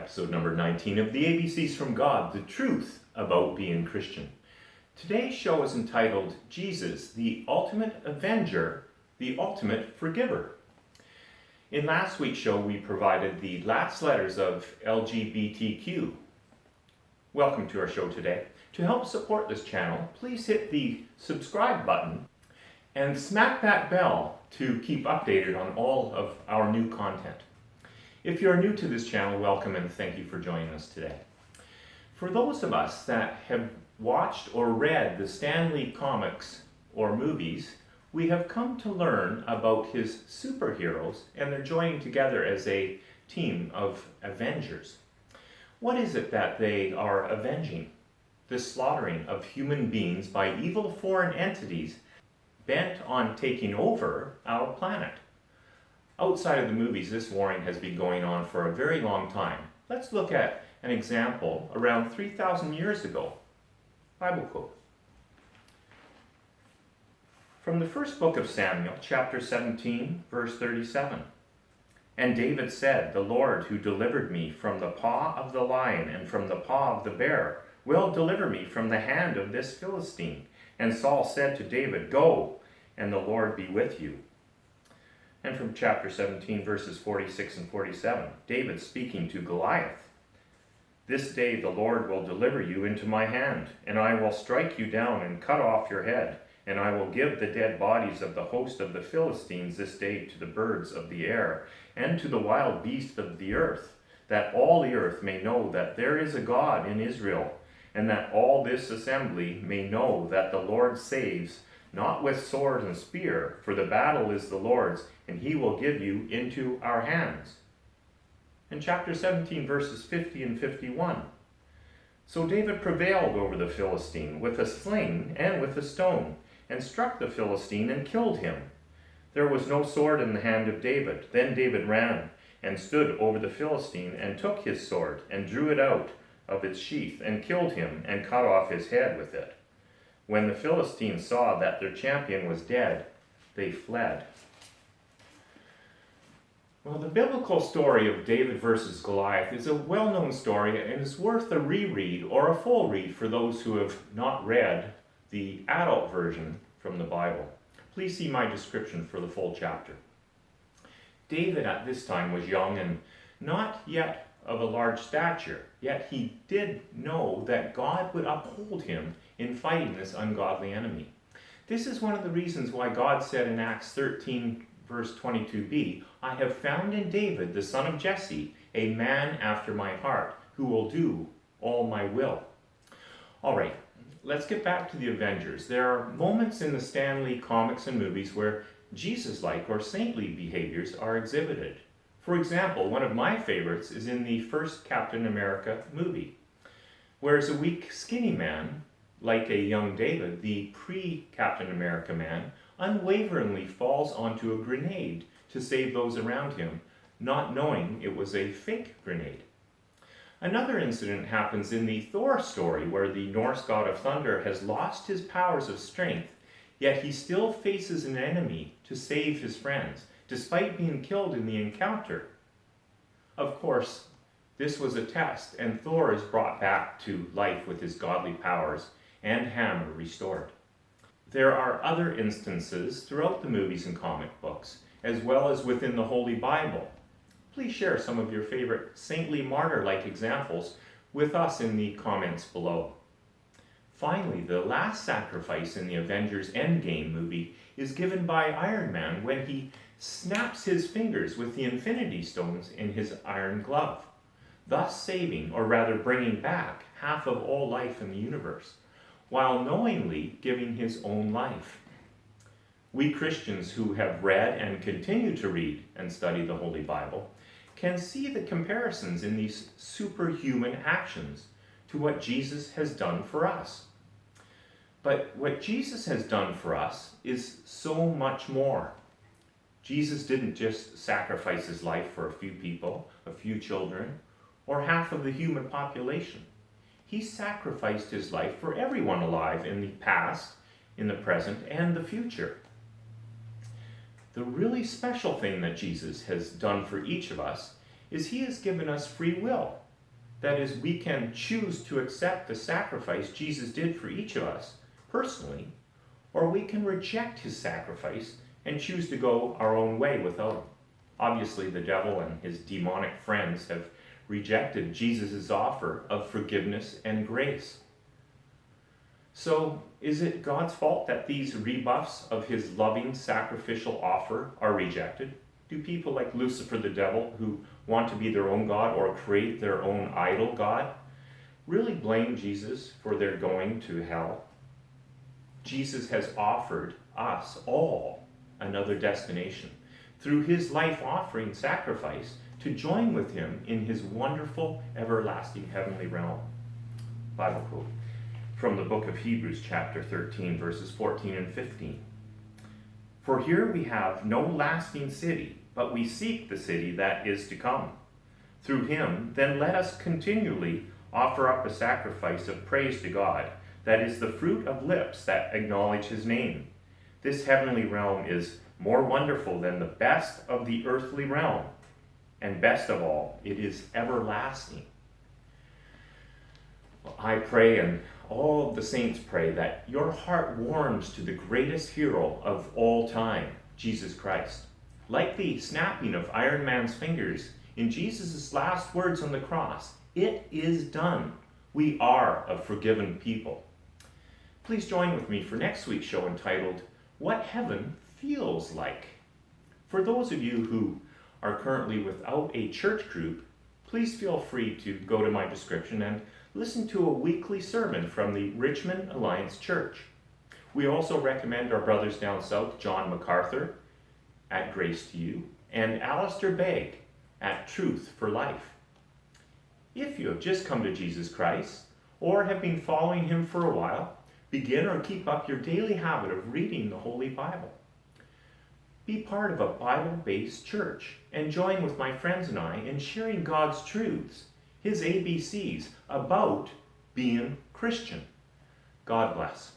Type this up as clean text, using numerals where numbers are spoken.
episode number 19 of the ABCs from God, the truth about being Christian. Today's show is entitled Jesus, the Ultimate Avenger, the Ultimate Forgiver. In last week's show, we provided the Last Letters of LGBTQ. Welcome to our show today. To help support this channel, please hit the subscribe button and smack that bell to keep updated on all of our new content. If you're new to this channel, welcome and thank you for joining us today. For those of us that have watched or read the Stan Lee comics or movies, we have come to learn about his superheroes and they're joining together as a team of Avengers. What is it that they are avenging? The slaughtering of human beings by evil foreign entities bent on taking over our planet. Outside of the movies, this warring has been going on for a very long time. Let's look at an example around 3,000 years ago. Bible quote. From the first book of Samuel, chapter 17, verse 37. And David said, "The Lord who delivered me from the paw of the lion and from the paw of the bear will deliver me from the hand of this Philistine." And Saul said to David, "Go, and the Lord be with you." And from chapter 17, verses 46 and 47, David speaking to Goliath. "This day the Lord will deliver you into my hand, and I will strike you down and cut off your head. And I will give the dead bodies of the host of the Philistines this day to the birds of the air and to the wild beasts of the earth, that all the earth may know that there is a God in Israel, and that all this assembly may know that the Lord saves, not with sword and spear, for the battle is the Lord's, and he will give you into our hands." In chapter 17, verses 50 and 51. So David prevailed over the Philistine with a sling and with a stone, and struck the Philistine and killed him. There was no sword in the hand of David. Then David ran and stood over the Philistine and took his sword and drew it out of its sheath and killed him and cut off his head with it. When the Philistines saw that their champion was dead, they fled. Well, the biblical story of David versus Goliath is a well-known story and is worth a reread or a full read for those who have not read the adult version from the Bible. Please see my description for the full chapter. David at this time was young and not yet of a large stature, yet he did know that God would uphold him in fighting this ungodly enemy. This is one of the reasons why God said in Acts 13, verse 22b, "I have found in David, the son of Jesse, a man after my heart, who will do all my will." All right. Let's get back to the Avengers. There are moments in the Stan Lee comics and movies where Jesus-like or saintly behaviors are exhibited. For example, one of my favorites is in the first Captain America movie. Whereas a weak, skinny man, like a young David, the pre-Captain America man, unwaveringly falls onto a grenade to save those around him, not knowing it was a fake grenade. Another incident happens in the Thor story where the Norse god of thunder has lost his powers of strength, yet he still faces an enemy to save his friends, despite being killed in the encounter. Of course, this was a test, and Thor is brought back to life with his godly powers and hammer restored. There are other instances throughout the movies and comic books, as well as within the Holy Bible. Please share some of your favorite saintly martyr-like examples with us in the comments below. Finally, the last sacrifice in the Avengers Endgame movie is given by Iron Man when he snaps his fingers with the Infinity Stones in his iron glove, thus saving, or rather bringing back, half of all life in the universe, while knowingly giving his own life. We Christians who have read and continue to read and study the Holy Bible can see the comparisons in these superhuman actions to what Jesus has done for us. But what Jesus has done for us is so much more. Jesus didn't just sacrifice his life for a few people, a few children, or half of the human population. He sacrificed his life for everyone alive in the past, in the present, and the future. The really special thing that Jesus has done for each of us is he has given us free will. That is, we can choose to accept the sacrifice Jesus did for each of us personally, or we can reject his sacrifice and choose to go our own way without him. Obviously, the devil and his demonic friends have rejected Jesus' offer of forgiveness and grace. So, is it God's fault that these rebuffs of his loving sacrificial offer are rejected? Do people like Lucifer the devil, who want to be their own God or create their own idol God, really blame Jesus for their going to hell? Jesus has offered us all another destination through his life-offering sacrifice to join with him in his wonderful, everlasting heavenly realm. Bible quote from the book of Hebrews, chapter 13, verses 14 and 15. For here we have no lasting city, but we seek the city that is to come. Through him, then let us continually offer up a sacrifice of praise to God, that is the fruit of lips that acknowledge his name. This heavenly realm is more wonderful than the best of the earthly realm, and best of all, it is everlasting. Well, I pray, and all of the saints pray, that your heart warms to the greatest hero of all time, Jesus Christ. Like the snapping of Iron Man's fingers in Jesus' last words on the cross, it is done. We are a forgiven people. Please join with me for next week's show entitled, What Heaven Feels Like. For those of you who are currently without a church group, please feel free to go to my description and listen to a weekly sermon from the Richmond Alliance Church. We also recommend our brothers down south, John MacArthur at Grace to You, and Alistair Begg at Truth for Life. If you have just come to Jesus Christ, or have been following him for a while, begin or keep up your daily habit of reading the Holy Bible. Be part of a Bible-based church and join with my friends and I in sharing God's truths, his ABCs, about being Christian. God bless.